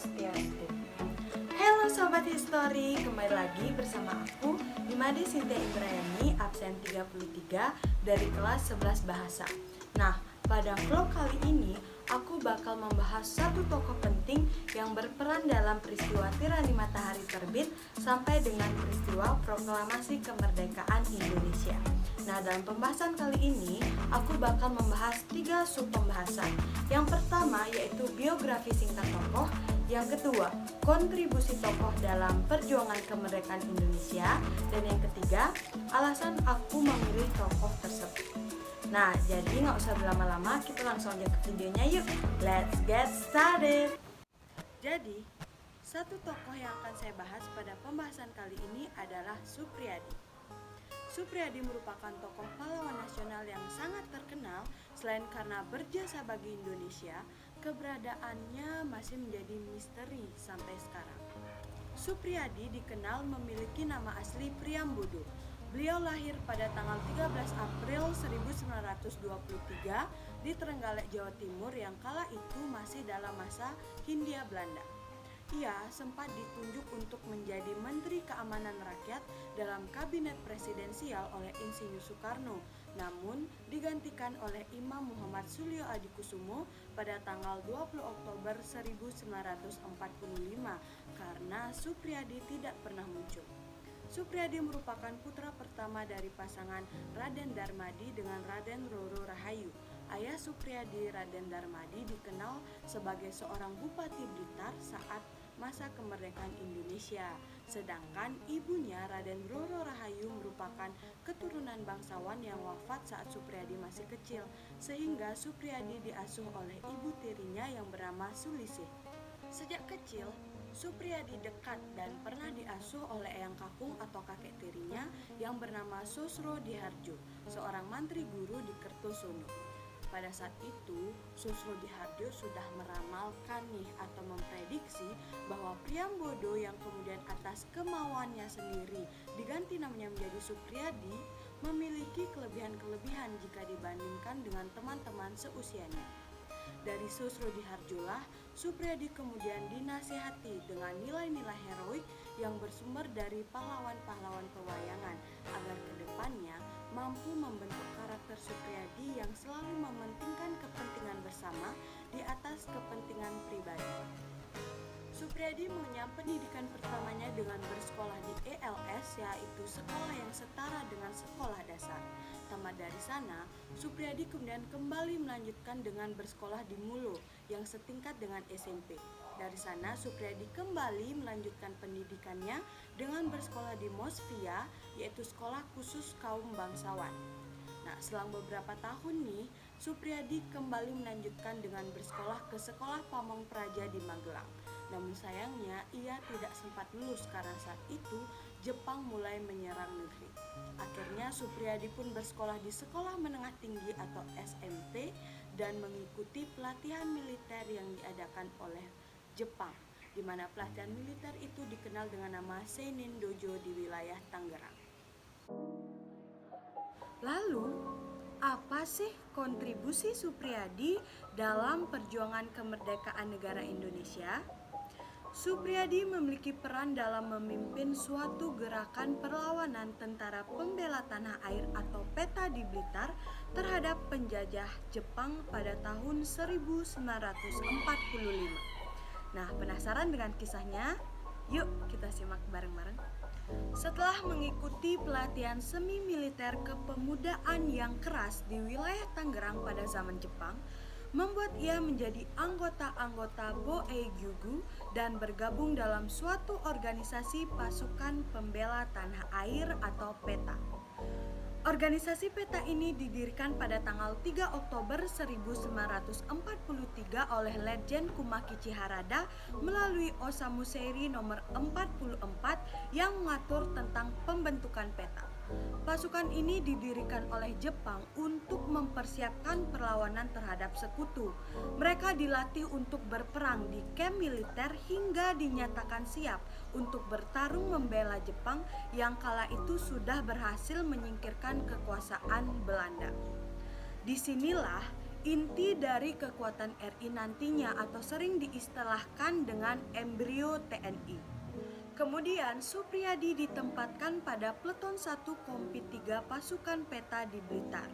Swastiastu. Halo Sobat History, kembali lagi bersama aku Imade Sintia Indrayani, absen 33 dari kelas 11 Bahasa. Nah, pada vlog kali ini aku bakal membahas satu tokoh penting yang berperan dalam peristiwa tirani matahari terbit sampai dengan peristiwa proklamasi kemerdekaan Indonesia. Nah, dalam pembahasan kali ini aku bakal membahas 3 sub pembahasan. Yang pertama yaitu biografi singkat tokoh, yang kedua kontribusi tokoh dalam perjuangan kemerdekaan Indonesia, dan yang ketiga alasan aku memilih tokoh tersebut. Nah, jadi nggak usah berlama-lama, kita langsung aja ke videonya yuk. Let's get started. Jadi, satu tokoh yang akan saya bahas pada pembahasan kali ini adalah Suprijadi. Suprijadi merupakan tokoh pahlawan nasional yang sangat terkenal. Selain karena berjasa bagi Indonesia, keberadaannya masih menjadi misteri sampai sekarang. Suprijadi dikenal memiliki nama asli Priambodo. Beliau lahir pada tanggal 13 April 1923 di Trenggalek, Jawa Timur yang kala itu masih dalam masa Hindia Belanda. Ia sempat ditunjuk untuk menjadi Menteri Keamanan Rakyat dalam Kabinet Presidensial oleh Insinyur Soekarno, namun digantikan oleh Imam Muhammad Suryo Adikusumo pada tanggal 20 Oktober 1945 karena Suprijadi tidak pernah muncul. Suprijadi merupakan putra pertama dari pasangan Raden Darmadi dengan Raden Roro Rahayu. Ayah Suprijadi, Raden Darmadi, dikenal sebagai seorang Bupati Blitar saat masa kemerdekaan Indonesia. Sedangkan ibunya, Raden Roro Rahayu, merupakan keturunan bangsawan yang wafat saat Suprijadi masih kecil, sehingga Suprijadi diasuh oleh ibu tirinya yang bernama Sulisih. Sejak kecil, Suprijadi dekat dan pernah diasuh oleh eyang kakung atau kakek tirinya yang bernama Sosro-Dihardjo, seorang mantri guru di Kertosono. Pada saat itu, Sosro-Dihardjo sudah meramalkan atau memprediksi bahwa Priambodo yang kemudian atas kemauannya sendiri diganti namanya menjadi Suprijadi memiliki kelebihan-kelebihan jika dibandingkan dengan teman-teman seusianya. Dari Sosro-Dihardjo lah Suprijadi kemudian dinasihati dengan nilai-nilai heroik yang bersumber dari pahlawan-pahlawan pewayangan agar kedepannya mampu membentuk karakter Suprijadi yang selalu mementingkan kepentingan bersama di atas kepentingan pribadi. Suprijadi mengenyam pendidikan pertamanya dengan bersekolah di ELS, yaitu sekolah yang setara dengan sekolah dasar. Tamat dari sana, Suprijadi kemudian kembali melanjutkan dengan bersekolah di Mulo yang setingkat dengan SMP. Dari sana, Suprijadi kembali melanjutkan pendidikannya dengan bersekolah di Mosvia, yaitu sekolah khusus kaum bangsawan. Nah, selang beberapa tahun nih, Suprijadi kembali melanjutkan dengan bersekolah ke Sekolah Pamong Praja di Magelang. Namun sayangnya ia tidak sempat lulus karena saat itu Jepang mulai menyerang negeri. Akhirnya Suprijadi pun bersekolah di Sekolah Menengah Tinggi atau SMP dan mengikuti pelatihan militer yang diadakan oleh Jepang, di mana pelatihan militer itu dikenal dengan nama Seinin Dojo di wilayah Tangerang. Lalu, apa sih kontribusi Suprijadi dalam perjuangan kemerdekaan negara Indonesia? Suprijadi memiliki peran dalam memimpin suatu gerakan perlawanan tentara pembela tanah air atau PETA di Blitar terhadap penjajah Jepang pada tahun 1945. Nah, penasaran dengan kisahnya? Yuk kita simak bareng-bareng. Setelah mengikuti pelatihan semi militer kepemudaan yang keras di wilayah Tangerang pada zaman Jepang, membuat ia menjadi anggota-anggota Boe-Gyugu dan bergabung dalam suatu organisasi pasukan pembela tanah air atau PETA. Organisasi PETA ini didirikan pada tanggal 3 Oktober 1943 oleh Letjen Kumakichi Harada melalui Osamu Seiri nomor 44 yang mengatur tentang pembentukan PETA. Pasukan ini didirikan oleh Jepang untuk mempersiapkan perlawanan terhadap sekutu. Mereka dilatih untuk berperang di kamp militer hingga dinyatakan siap untuk bertarung membela Jepang yang kala itu sudah berhasil menyingkirkan kekuasaan Belanda. Disinilah inti dari kekuatan RI nantinya atau sering diistilahkan dengan embrio TNI. Kemudian Supriyadi ditempatkan pada Peleton 1 Kompi 3 Pasukan Peta di Blitar.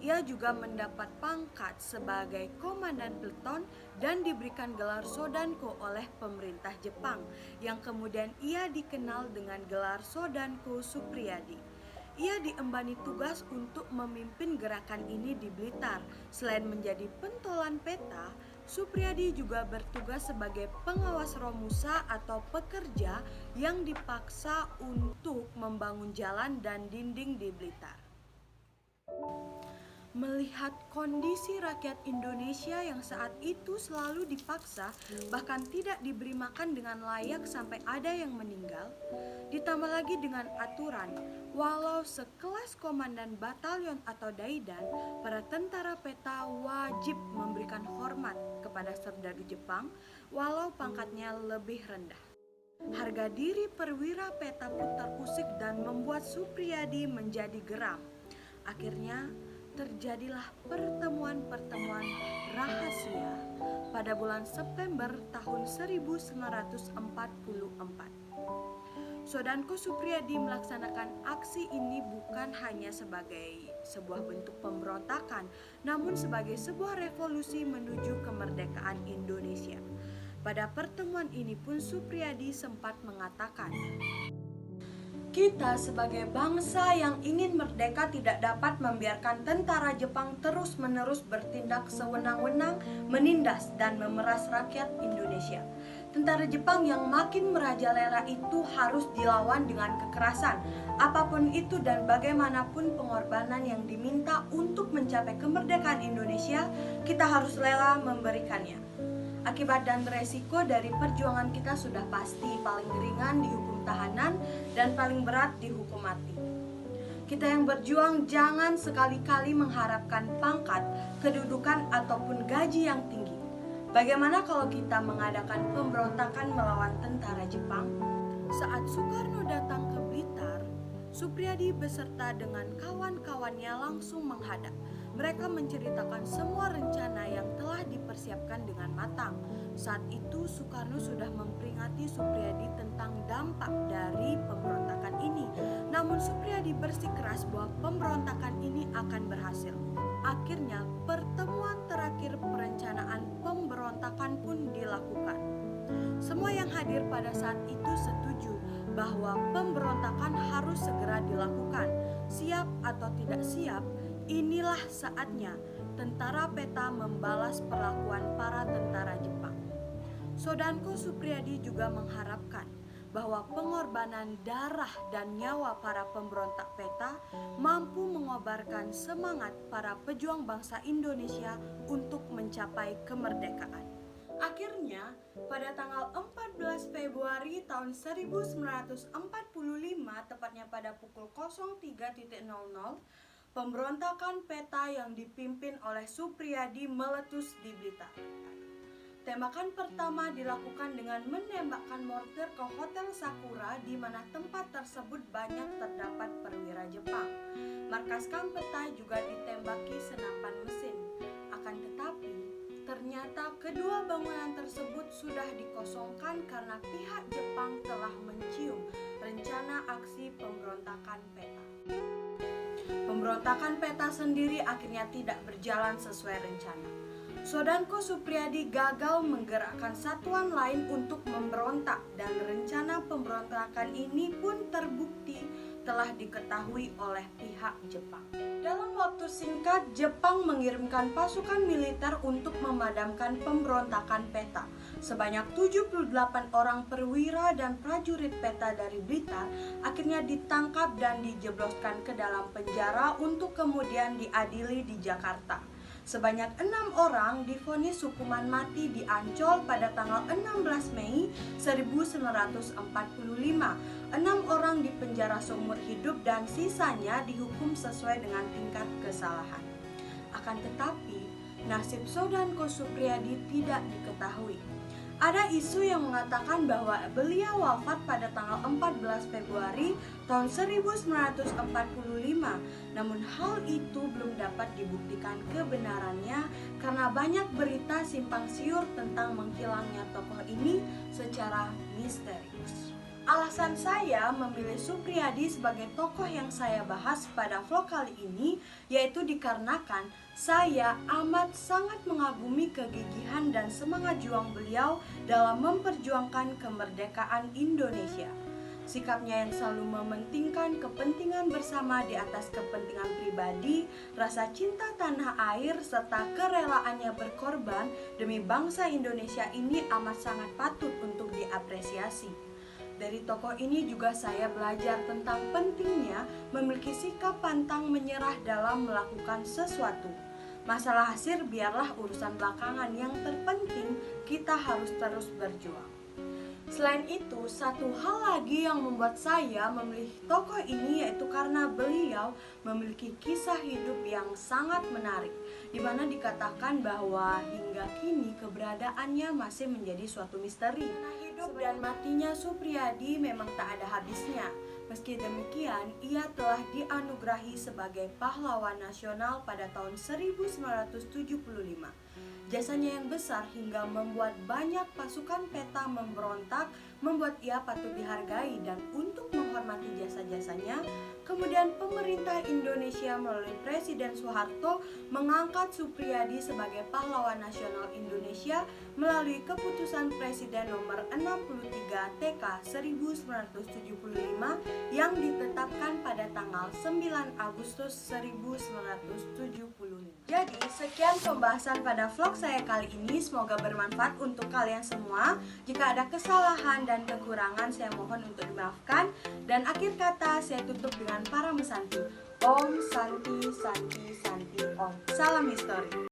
Ia juga mendapat pangkat sebagai komandan peleton dan diberikan gelar Sodanko oleh pemerintah Jepang, yang kemudian ia dikenal dengan gelar Sodanko Supriyadi. Ia diembani tugas untuk memimpin gerakan ini di Blitar. Selain menjadi pentolan peta, Supriyadi juga bertugas sebagai pengawas Romusa atau pekerja yang dipaksa untuk membangun jalan dan dinding di Blitar. Melihat kondisi rakyat Indonesia yang saat itu selalu dipaksa, bahkan tidak diberi makan dengan layak sampai ada yang meninggal, ditambah lagi dengan aturan, walau sekelas komandan batalion atau daidan, para tentara peta wajib memberikan hormat kepada serdadu Jepang, walau pangkatnya lebih rendah. Harga diri perwira peta pun terusik dan membuat Supriyadi menjadi geram. Akhirnya, terjadilah pertemuan-pertemuan rahasia pada bulan September tahun 1944. Sodanko Supriyadi melaksanakan aksi ini bukan hanya sebagai sebuah bentuk pemberontakan, namun sebagai sebuah revolusi menuju kemerdekaan Indonesia. Pada pertemuan ini pun Supriyadi sempat mengatakan, "Kita sebagai bangsa yang ingin merdeka tidak dapat membiarkan tentara Jepang terus-menerus bertindak sewenang-wenang, menindas dan memeras rakyat Indonesia. Tentara Jepang yang makin merajalela itu harus dilawan dengan kekerasan, apapun itu dan bagaimanapun pengorbanan yang diminta untuk mencapai kemerdekaan Indonesia, kita harus rela memberikannya. Akibat dan resiko dari perjuangan kita sudah pasti, paling ringan dihukum tahanan dan paling berat dihukum mati. Kita yang berjuang jangan sekali-kali mengharapkan pangkat, kedudukan ataupun gaji yang tinggi. Bagaimana kalau kita mengadakan pemberontakan melawan tentara Jepang?" Saat Soekarno datang ke Blitar, Supriyadi beserta dengan kawan-kawannya langsung menghadap. Mereka menceritakan semua rencana yang telah dipersiapkan dengan matang. Saat itu Soekarno sudah memperingati Supriyadi tentang dampak dari pemberontakan ini. Namun Supriyadi bersikeras bahwa pemberontakan ini akan berhasil. Akhirnya pertemuan terakhir perencanaan pemberontakan pun dilakukan. Semua yang hadir pada saat itu setuju bahwa pemberontakan harus segera dilakukan. Siap atau tidak siap, inilah saatnya tentara peta membalas perlakuan para tentara Jepang. Sodanko Supriyadi juga mengharapkan bahwa pengorbanan darah dan nyawa para pemberontak peta mampu mengobarkan semangat para pejuang bangsa Indonesia untuk mencapai kemerdekaan. Akhirnya, pada tanggal 14 Februari tahun 1945, tepatnya pada pukul 03.00, pemberontakan peta yang dipimpin oleh Supriyadi meletus di Blitar. Tembakan pertama dilakukan dengan menembakkan mortir ke Hotel Sakura, di mana tempat tersebut banyak terdapat perwira Jepang. Markas kamp peta juga ditembaki senapan mesin. Akan tetapi, ternyata kedua bangunan tersebut sudah dikosongkan karena pihak Jepang telah mencium rencana aksi pemberontakan peta. Pemberontakan peta sendiri akhirnya tidak berjalan sesuai rencana. Sodanko Supriyadi gagal menggerakkan satuan lain untuk memberontak, dan rencana pemberontakan ini pun terbukti telah diketahui oleh pihak Jepang. Dalam waktu singkat, Jepang mengirimkan pasukan militer untuk memadamkan pemberontakan peta. Sebanyak 78 orang perwira dan prajurit peta dari Blitar akhirnya ditangkap dan dijebloskan ke dalam penjara untuk kemudian diadili di Jakarta. Sebanyak 6 orang divonis hukuman mati di Ancol pada tanggal 16 Mei 1945. 6 orang dipenjara seumur hidup dan sisanya dihukum sesuai dengan tingkat kesalahan. Akan tetapi, nasib Sodanko Supriyadi tidak diketahui. Ada isu yang mengatakan bahwa beliau wafat pada tanggal 14 Februari tahun 1945. Namun hal itu belum dapat dibuktikan kebenarannya karena banyak berita simpang siur tentang menghilangnya tokoh ini secara misterius. Alasan saya memilih Suprijadi sebagai tokoh yang saya bahas pada vlog kali ini yaitu dikarenakan saya amat sangat mengagumi kegigihan dan semangat juang beliau dalam memperjuangkan kemerdekaan Indonesia. Sikapnya yang selalu mementingkan kepentingan bersama di atas kepentingan pribadi, rasa cinta tanah air, serta kerelaannya berkorban demi bangsa Indonesia ini amat sangat patut untuk diapresiasi. Dari tokoh ini juga saya belajar tentang pentingnya memiliki sikap pantang menyerah dalam melakukan sesuatu. Masalah hasil biarlah urusan belakangan, yang terpenting kita harus terus berjuang. Selain itu, satu hal lagi yang membuat saya memilih tokoh ini yaitu karena beliau memiliki kisah hidup yang sangat menarik, di mana dikatakan bahwa hingga kini keberadaannya masih menjadi suatu misteri. Hidup dan matinya Suprijadi memang tak ada habisnya. Meski demikian, ia telah dianugerahi sebagai pahlawan nasional pada tahun 1975. Jasanya yang besar hingga membuat banyak pasukan peta memberontak membuat ia patut dihargai, dan untuk menghormati jasa-jasanya, kemudian pemerintah Indonesia melalui Presiden Soeharto mengangkat Suprijadi sebagai pahlawan nasional Indonesia melalui keputusan Presiden nomor 63 TK 1975 yang ditetapkan pada tanggal 9 Agustus 1975. Jadi, sekian pembahasan pada vlog saya kali ini. Semoga bermanfaat untuk kalian semua. Jika ada kesalahan dan kekurangan, saya mohon untuk dimaafkan. Dan akhir kata, saya tutup dengan para mesanti. Om Santi Santi Santi Om. Salam Histori.